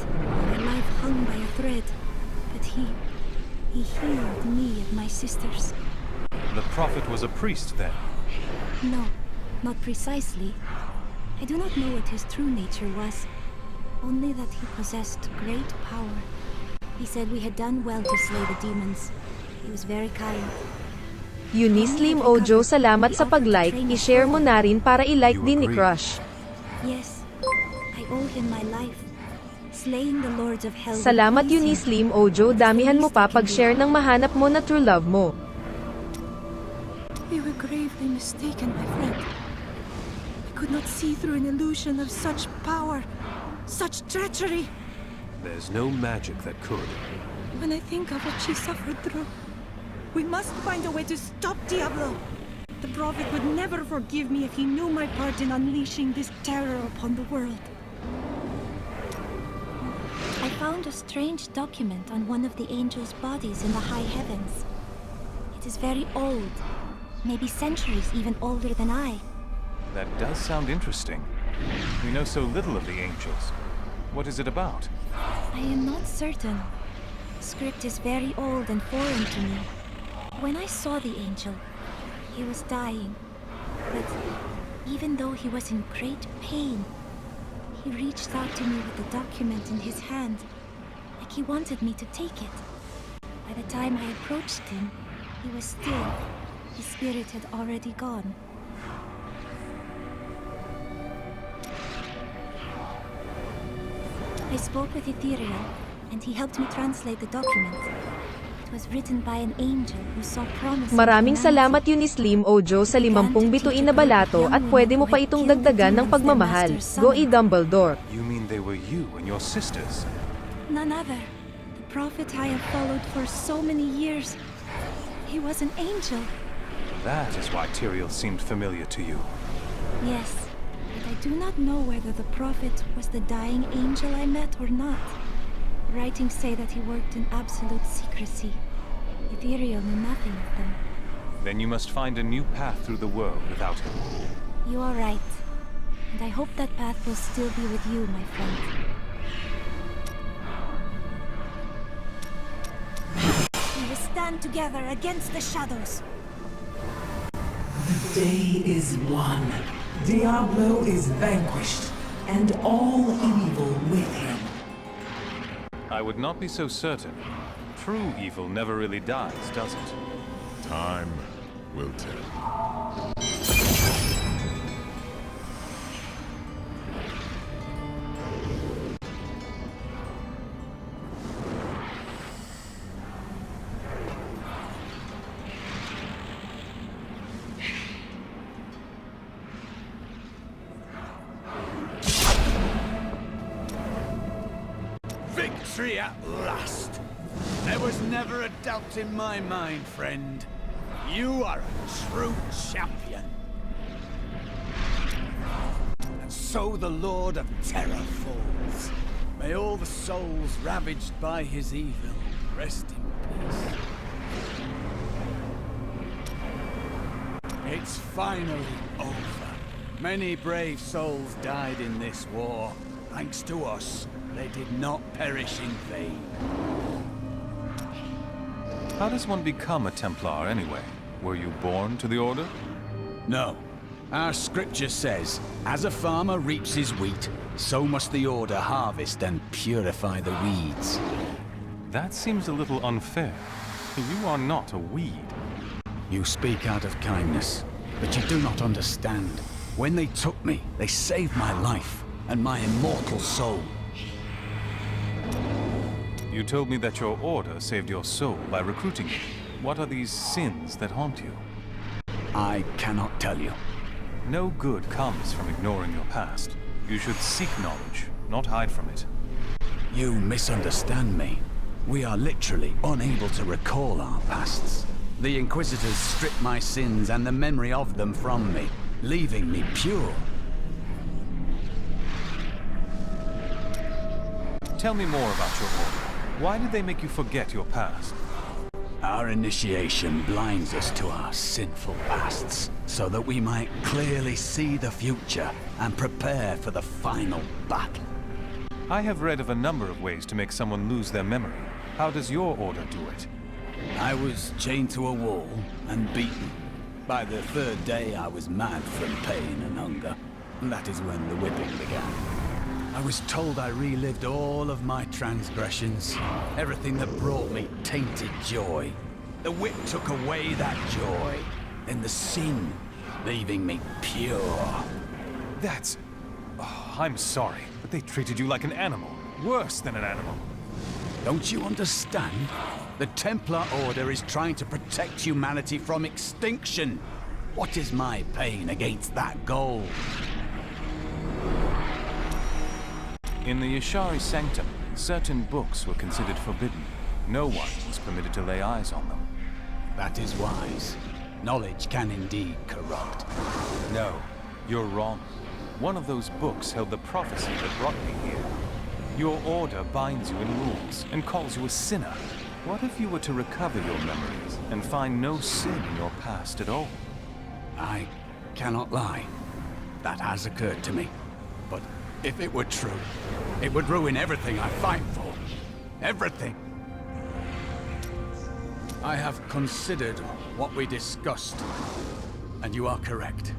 my life hung by a thread. But he healed me and my sisters. The Prophet was a priest, then? No, not precisely. I do not know what his true nature was. Only that he possessed great power. He said we had done well to slay the demons. He was very kind. Unislim Ojo, salamat sa pag-like. I-share mo na rin para i-like din ni Crush. Yes, I owe him my life. Slaying the lords of hell. Salamat Unislim Ojo, damihan mo pa pag-share ng mahanap mo na true love mo. We were gravely mistaken, my friend. I could not see through an illusion of such power, such treachery. There's no magic that could. When I think of what she suffered through, we must find a way to stop Diablo. The Prophet would never forgive me if he knew my part in unleashing this terror upon the world. I found a strange document on one of the angels' bodies in the high heavens. It is very old, maybe centuries even older than I. That does sound interesting. We know so little of the angels. What is it about? I am not certain. The script is very old and foreign to me. When I saw the angel, he was dying. But even though he was in great pain, he reached out to me with the document in his hand, like he wanted me to take it. By the time I approached him, he was still. His spirit had already gone. I spoke with Ethereal, and he helped me translate the document. It was written by an angel who saw promise. Maraming salamat Unislim Ojo sa 50 bituin na balato at pwede mo pa itong dagdagan ng pagmamahal. Go Dumbledore. You mean they were you and your sisters? None other. The Prophet I have followed for so many years. He was an angel. That is why Tyrael seemed familiar to you. Yes, but I do not know whether the Prophet was the dying angel I met or not. Writings say that he worked in absolute secrecy. Ethereal knew nothing of them. Then you must find a new path through the world without him. You are right. And I hope that path will still be with you, my friend. We will stand together against the shadows. The day is won. Diablo is vanquished, and all evil with him. I would not be so certain. True evil never really dies, does it? Time will tell. Victory at last! There was never a doubt in my mind, friend. You are a true champion. And so the Lord of Terror falls. May all the souls ravaged by his evil rest in peace. It's finally over. Many brave souls died in this war, thanks to us. they did not perish in vain. How does one become a Templar anyway? Were you born to the Order? No. Our scripture says, as a farmer reaps his wheat, so must the Order harvest and purify the weeds. That seems a little unfair. You are not a weed. You speak out of kindness, but you do not understand. When they took me, they saved my life and my immortal soul. You told me that your Order saved your soul by recruiting you. What are these sins that haunt you? I cannot tell you. No good comes from ignoring your past. You should seek knowledge, not hide from it. You misunderstand me. We are literally unable to recall our pasts. The Inquisitors stripped my sins and the memory of them from me, leaving me pure. Tell me more about your Order. Why did they make you forget your past? Our initiation blinds us to our sinful pasts, so that we might clearly see the future and prepare for the final battle. I have read of a number of ways to make someone lose their memory. How does your Order do it? I was chained to a wall and beaten. By the third day, I was mad from pain and hunger. And that is when the whipping began. I was told I relived all of my transgressions, everything that brought me tainted joy. The whip took away that joy, then the sin, leaving me pure. That's... Oh, I'm sorry, but they treated you like an animal. Worse than an animal. Don't you understand? The Templar Order is trying to protect humanity from extinction. What is my pain against that goal? In the Yashari Sanctum, certain books were considered forbidden. No one was permitted to lay eyes on them. That is wise. Knowledge can indeed corrupt. No, you're wrong. One of those books held the prophecy that brought me here. Your Order binds you in rules and calls you a sinner. What if you were to recover your memories and find no sin in your past at all? I cannot lie. That has occurred to me. But if it were true, it would ruin everything I fight for. Everything. I have considered what we discussed, and you are correct.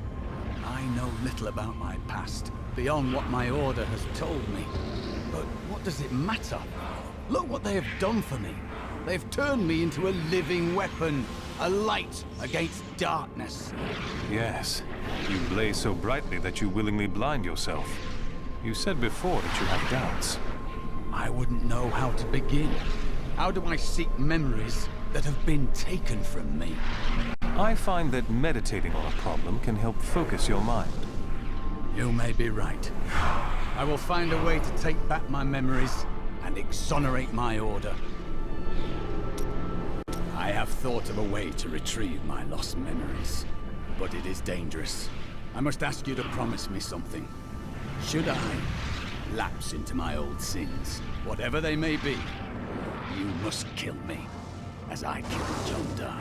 I know little about my past, beyond what my Order has told me. But what does it matter? Look what they have done for me. They've turned me into a living weapon, a light against darkness. Yes, you blaze so brightly that you willingly blind yourself. You said before that you have doubts. I wouldn't know how to begin. How do I seek memories that have been taken from me? I find that meditating on a problem can help focus your mind. You may be right. I will find a way to take back my memories and exonerate my Order. I have thought of a way to retrieve my lost memories, but it is dangerous. I must ask you to promise me something. Should I lapse into my old sins, whatever they may be, you must kill me, as I killed Jondar.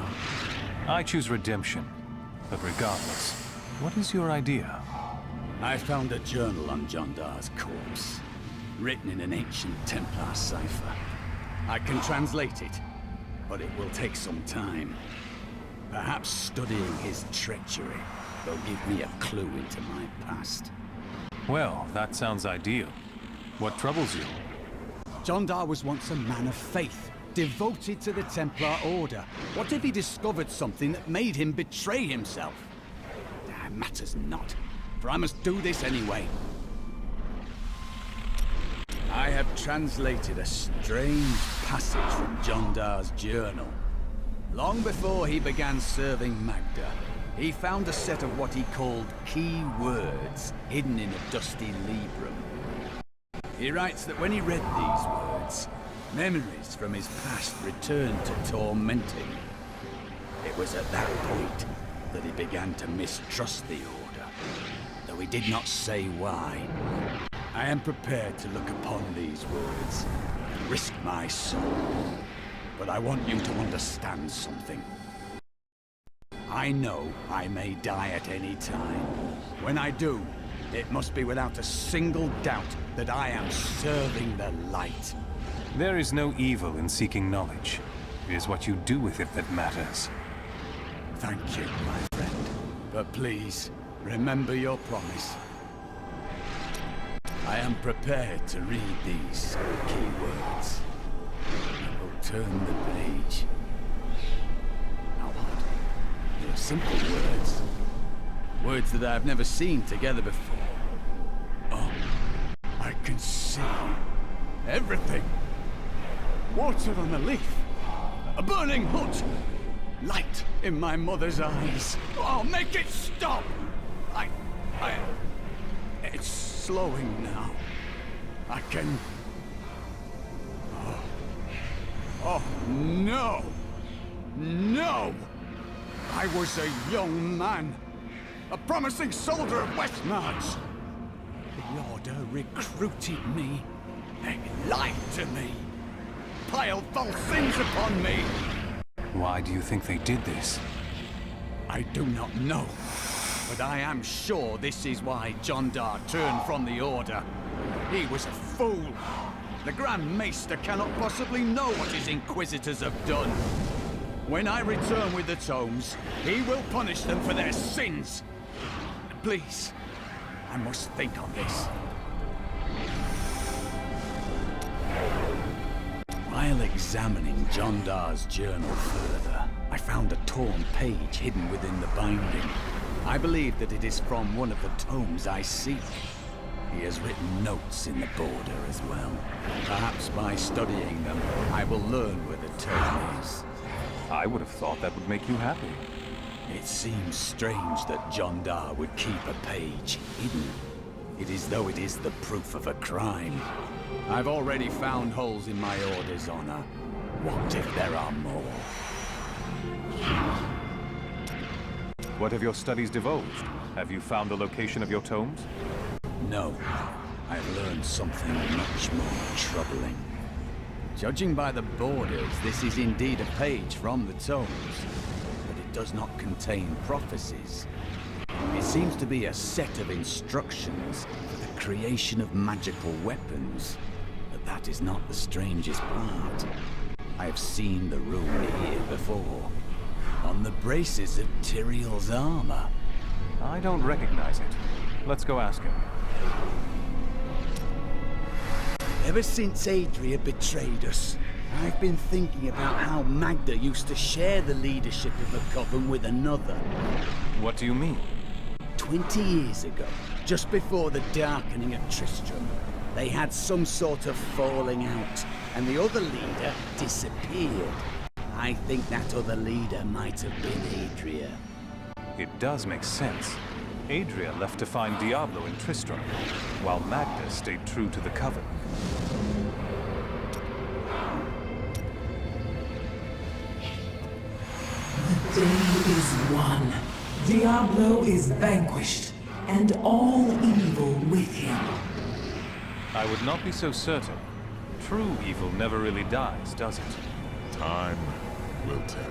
I choose redemption, but regardless, what is your idea? I found a journal on Jondar's corpse, written in an ancient Templar cipher. I can translate it, but it will take some time. Perhaps studying his treachery will give me a clue into my past. Well, that sounds ideal. What troubles you? Jondar was once a man of faith, devoted to the Templar Order. What if he discovered something that made him betray himself? That matters not, for I must do this anyway. I have translated a strange passage from Jondar's journal. Long before he began serving Magda, he found a set of what he called key words hidden in a dusty librum. He writes that when he read these words, memories from his past returned to torment him. It was at that point that he began to mistrust the Order, though he did not say why. I am prepared to look upon these words and risk my soul, but I want you to understand something. I know I may die at any time. When I do, It must be without a single doubt that I am serving the light. There is no evil in seeking knowledge. It is what you do with it that matters. Thank you, my friend. But please, remember your promise. I am prepared to read these key words. I will turn the page. Now what? They're simple words. Words that I've never seen together before. Oh, I can see everything. Water on a leaf. A burning hut. Light in my mother's eyes. Oh, make it stop! It's slowing now. I can... Oh, no! No! I was a young man. A promising soldier of Westmarch. The Order recruited me. They lied to me. Piled false sins upon me. Why do you think they did this? I do not know. But I am sure this is why Jondar turned from the Order. He was a fool. The Grand Maester cannot possibly know what his Inquisitors have done. When I return with the tomes, he will punish them for their sins. Please, I must think on this. While examining Jondar's journal further, I found a torn page hidden within the binding. I believe that it is from one of the tomes I seek. He has written notes in the border as well. Perhaps by studying them, I will learn where the tome is. I would have thought that would make you happy. It seems strange that Jondar would keep a page hidden. It is though it is the proof of a crime. I've already found holes in my Order's honor. What if there are more? What have your studies divulged? Have you found the location of your tomes? No. I've learned something much more troubling. Judging by the borders, this is indeed a page from the tomes, but it does not contain prophecies. It seems to be a set of instructions for the creation of magical weapons, but that is not the strangest part. I have seen the rune here before, on the braces of Tyrael's armor. I don't recognize it. Let's go ask him. Ever since Adria betrayed us, I've been thinking about how Magda used to share the leadership of a coven with another. What do you mean? 20 years ago, just before the darkening of Tristram, they had some sort of falling out, and the other leader disappeared. I think that other leader might have been Adria. It does make sense. Adria left to find Diablo in Tristram, while Magda stayed true to the Coven. The day is won. Diablo is vanquished, and all evil with him. I would not be so certain. True evil never really dies, does it? Time will tell.